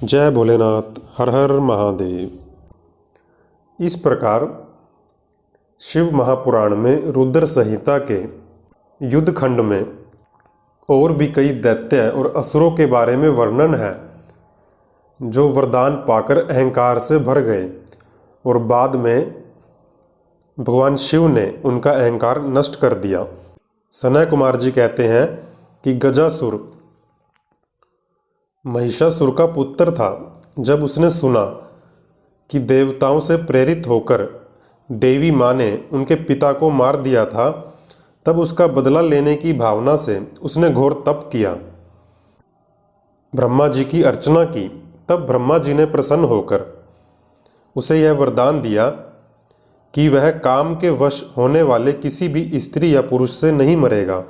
जय भोलेनाथ। हर हर महादेव। इस प्रकार शिव महापुराण में रुद्र संहिता के युद्ध खंड में और भी कई दैत्य और असुरों के बारे में वर्णन है जो वरदान पाकर अहंकार से भर गए और बाद में भगवान शिव ने उनका अहंकार नष्ट कर दिया। सनय कुमार जी कहते हैं कि गजासुर महिषासुर का पुत्र था। जब उसने सुना कि देवताओं से प्रेरित होकर देवी माँ ने उनके पिता को मार दिया था, तब उसका बदला लेने की भावना से उसने घोर तप किया, ब्रह्मा जी की अर्चना की। तब ब्रह्मा जी ने प्रसन्न होकर उसे यह वरदान दिया कि वह काम के वश होने वाले किसी भी स्त्री या पुरुष से नहीं मरेगा,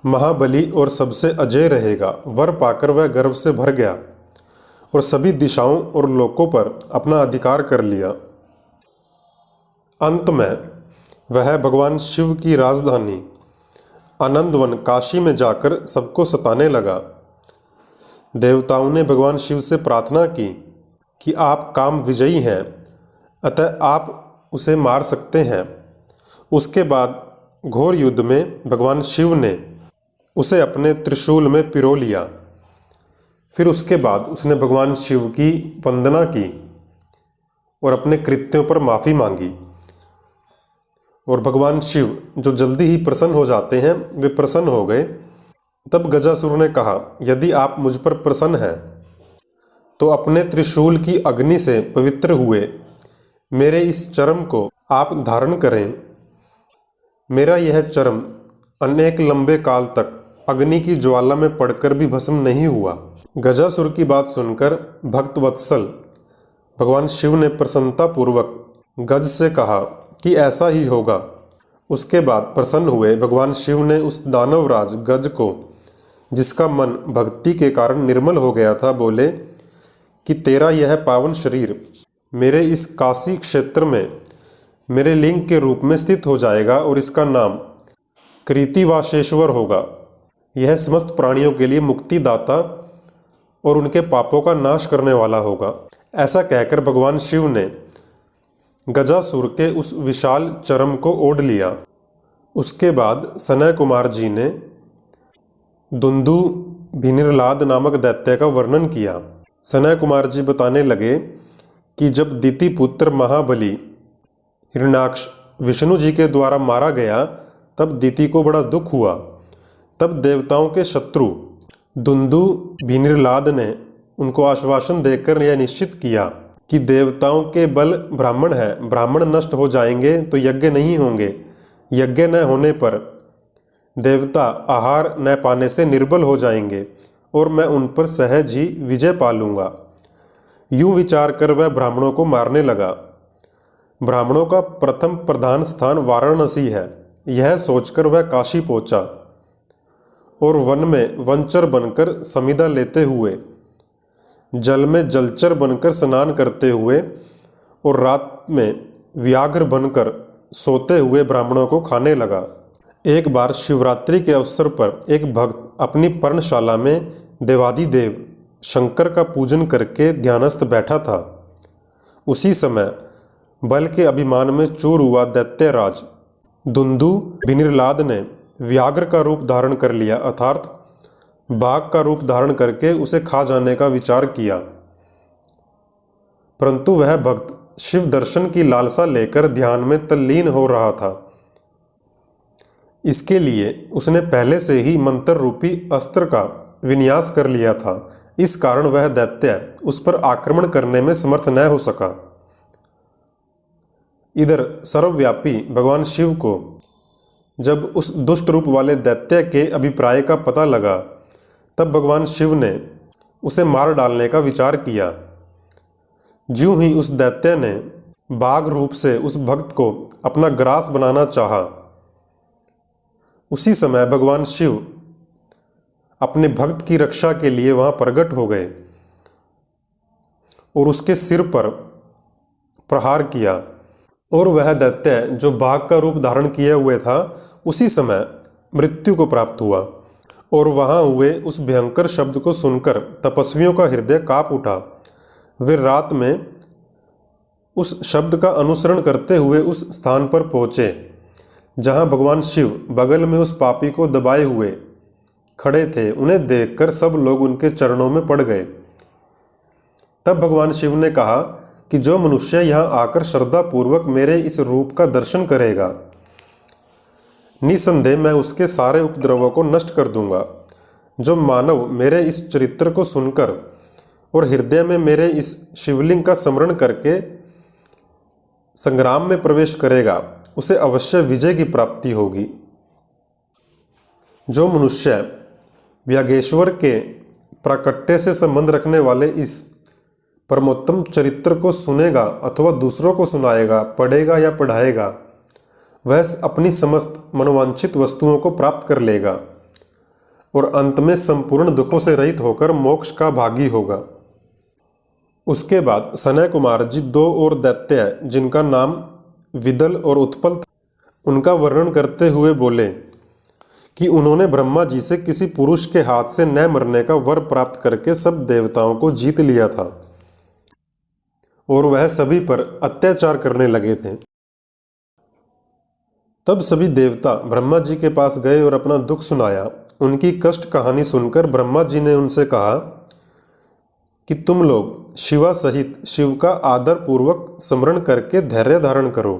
महाबली और सबसे अजय रहेगा। वर पाकर वह गर्व से भर गया और सभी दिशाओं और लोकों पर अपना अधिकार कर लिया। अंत में वह भगवान शिव की राजधानी आनंदवन काशी में जाकर सबको सताने लगा। देवताओं ने भगवान शिव से प्रार्थना की कि आप काम विजयी हैं, अतः आप उसे मार सकते हैं। उसके बाद घोर युद्ध में भगवान शिव ने उसे अपने त्रिशूल में पिरो लिया। फिर उसके बाद उसने भगवान शिव की वंदना की और अपने कृत्यों पर माफ़ी मांगी। और भगवान शिव जो जल्दी ही प्रसन्न हो जाते हैं, वे प्रसन्न हो गए। तब गजासुर ने कहा, यदि आप मुझ पर प्रसन्न हैं तो अपने त्रिशूल की अग्नि से पवित्र हुए मेरे इस चर्म को आप धारण करें। मेरा यह चर्म अनेक लंबे काल तक अग्नि की ज्वाला में पड़कर भी भस्म नहीं हुआ। गजासुर की बात सुनकर भक्त वत्सल भगवान शिव ने प्रसन्नता पूर्वक गज से कहा कि ऐसा ही होगा। उसके बाद प्रसन्न हुए भगवान शिव ने उस दानवराज गज को, जिसका मन भक्ति के कारण निर्मल हो गया था, बोले कि तेरा यह पावन शरीर मेरे इस काशी क्षेत्र में मेरे लिंग के रूप में स्थित हो जाएगा और इसका नाम कृतिवासेश्वर होगा। यह समस्त प्राणियों के लिए मुक्तिदाता और उनके पापों का नाश करने वाला होगा। ऐसा कहकर भगवान शिव ने गजासुर के उस विशाल चर्म को ओढ़ लिया। उसके बाद सनय कुमार जी ने दुंदु भिनिर्लाद नामक दैत्य का वर्णन किया। सनय कुमार जी बताने लगे कि जब दिति पुत्र महाबली हिरण्याक्ष विष्णु जी के द्वारा मारा गया, तब दिति को बड़ा दुख हुआ। तब देवताओं के शत्रु दुंदु भिनिर्लाद ने उनको आश्वासन देकर यह निश्चित किया कि देवताओं के बल ब्राह्मण है, ब्राह्मण नष्ट हो जाएंगे तो यज्ञ नहीं होंगे, यज्ञ न होने पर देवता आहार न पाने से निर्बल हो जाएंगे और मैं उन पर सहज ही विजय पा लूँगा। यूँ विचार कर वह ब्राह्मणों को मारने लगा। ब्राह्मणों का प्रथम प्रधान स्थान वाराणसी है, यह सोचकर वह काशी पहुँचा और वन में वनचर बनकर समिधा लेते हुए, जल में जलचर बनकर स्नान करते हुए और रात में व्याघ्र बनकर सोते हुए ब्राह्मणों को खाने लगा। एक बार शिवरात्रि के अवसर पर एक भक्त अपनी पर्णशाला में देवादिदेव शंकर का पूजन करके ध्यानस्थ बैठा था। उसी समय बल के अभिमान में चूर हुआ दैत्यराज दुंदु भिनिर्लाद ने व्याघ्र का रूप धारण कर लिया, अर्थात बाघ का रूप धारण करके उसे खा जाने का विचार किया। परंतु वह भक्त शिव दर्शन की लालसा लेकर ध्यान में तल्लीन हो रहा था। इसके लिए उसने पहले से ही मंत्र रूपी अस्त्र का विन्यास कर लिया था। इस कारण वह दैत्य उस पर आक्रमण करने में समर्थ न हो सका। इधर सर्वव्यापी भगवान शिव को जब उस दुष्ट रूप वाले दैत्य के अभिप्राय का पता लगा, तब भगवान शिव ने उसे मार डालने का विचार किया। ज्यों ही उस दैत्य ने बाघ रूप से उस भक्त को अपना ग्रास बनाना चाहा, उसी समय भगवान शिव अपने भक्त की रक्षा के लिए वहां प्रकट हो गए और उसके सिर पर प्रहार किया और वह दैत्य जो बाघ का रूप धारण किए हुए था, उसी समय मृत्यु को प्राप्त हुआ और वहां हुए उस भयंकर शब्द को सुनकर तपस्वियों का हृदय कांप उठा। वे रात में उस शब्द का अनुसरण करते हुए उस स्थान पर पहुंचे जहां भगवान शिव बगल में उस पापी को दबाए हुए खड़े थे। उन्हें देखकर सब लोग उनके चरणों में पड़ गए। तब भगवान शिव ने कहा कि जो मनुष्य यहाँ आकर श्रद्धापूर्वक मेरे इस रूप का दर्शन करेगा, निसंदेह मैं उसके सारे उपद्रवों को नष्ट कर दूंगा। जो मानव मेरे इस चरित्र को सुनकर और हृदय में मेरे इस शिवलिंग का स्मरण करके संग्राम में प्रवेश करेगा, उसे अवश्य विजय की प्राप्ति होगी। जो मनुष्य व्यागेश्वर के प्राकट्य से संबंध रखने वाले इस परमोत्तम चरित्र को सुनेगा अथवा दूसरों को सुनाएगा, पढ़ेगा या पढ़ाएगा, वह अपनी समस्त मनोवांछित वस्तुओं को प्राप्त कर लेगा और अंत में संपूर्ण दुखों से रहित होकर मोक्ष का भागी होगा। उसके बाद सनय कुमार जी दो और दैत्य जिनका नाम विदल और उत्पल था, उनका वर्णन करते हुए बोले कि उन्होंने ब्रह्मा जी से किसी पुरुष के हाथ से न मरने का वर प्राप्त करके सब देवताओं को जीत लिया था और वह सभी पर अत्याचार करने लगे थे। तब सभी देवता ब्रह्मा जी के पास गए और अपना दुख सुनाया। उनकी कष्ट कहानी सुनकर ब्रह्मा जी ने उनसे कहा कि तुम लोग शिवा सहित शिव का आदर पूर्वक स्मरण करके धैर्य धारण करो।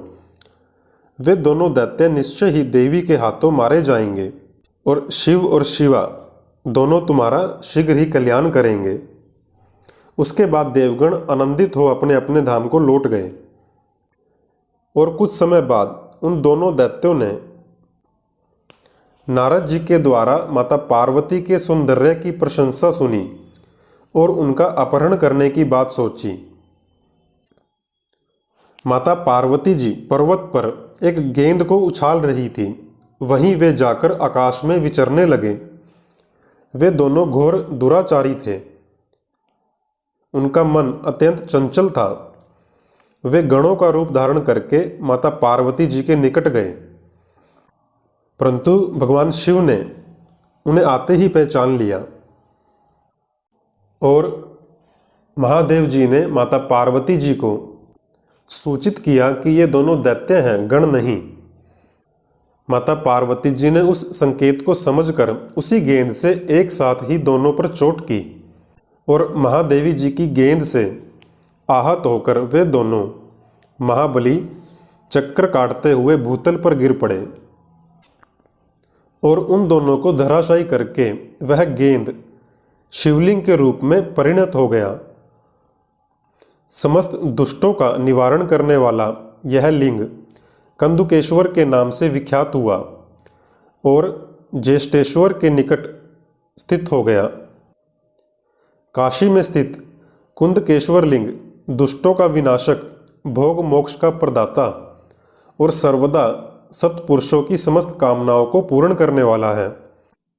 वे दोनों दैत्य निश्चय ही देवी के हाथों मारे जाएंगे और शिव और शिवा दोनों तुम्हारा शीघ्र ही कल्याण करेंगे। उसके बाद देवगण आनंदित हो अपने अपने धाम को लौट गए और कुछ समय बाद उन दोनों दैत्यों ने नारद जी के द्वारा माता पार्वती के सौंदर्य की प्रशंसा सुनी और उनका अपहरण करने की बात सोची। माता पार्वती जी पर्वत पर एक गेंद को उछाल रही थी, वहीं वे जाकर आकाश में विचरने लगे। वे दोनों घोर दुराचारी थे, उनका मन अत्यंत चंचल था। वे गणों का रूप धारण करके माता पार्वती जी के निकट गए, परंतु भगवान शिव ने उन्हें आते ही पहचान लिया और महादेव जी ने माता पार्वती जी को सूचित किया कि ये दोनों दैत्य हैं, गण नहीं। माता पार्वती जी ने उस संकेत को समझकर उसी गेंद से एक साथ ही दोनों पर चोट की और महादेवी जी की गेंद से आहत होकर वे दोनों महाबली चक्र काटते हुए भूतल पर गिर पड़े और उन दोनों को धराशायी करके वह गेंद शिवलिंग के रूप में परिणत हो गया। समस्त दुष्टों का निवारण करने वाला यह लिंग कंदुकेश्वर के नाम से विख्यात हुआ और ज्येष्ठेश्वर के निकट स्थित हो गया। काशी में स्थित कुंदकेश्वर लिंग दुष्टों का विनाशक, भोग मोक्ष का प्रदाता और सर्वदा सत्पुरुषों की समस्त कामनाओं को पूर्ण करने वाला है।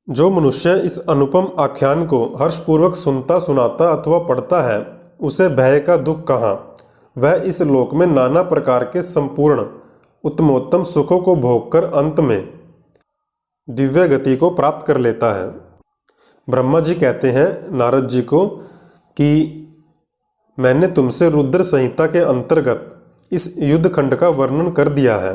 जो मनुष्य इस अनुपम आख्यान को हर्षपूर्वक सुनता, सुनाता अथवा पढ़ता है, उसे भय का दुख कहाँ। वह इस लोक में नाना प्रकार के संपूर्ण उत्तमोत्तम सुखों को भोगकर अंत में दिव्य गति को प्राप्त कर लेता है। ब्रह्मा जी कहते हैं नारद जी को कि मैंने तुमसे रुद्र संहिता के अंतर्गत इस युद्ध खंड का वर्णन कर दिया है।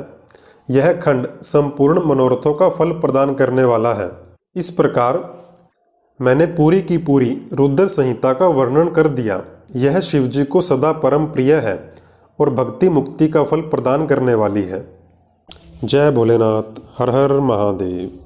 यह खंड संपूर्ण मनोरथों का फल प्रदान करने वाला है। इस प्रकार मैंने पूरी की पूरी रुद्र संहिता का वर्णन कर दिया। यह शिवजी को सदा परम प्रिय है और भक्ति मुक्ति का फल प्रदान करने वाली है। जय भोलेनाथ। हर हर महादेव।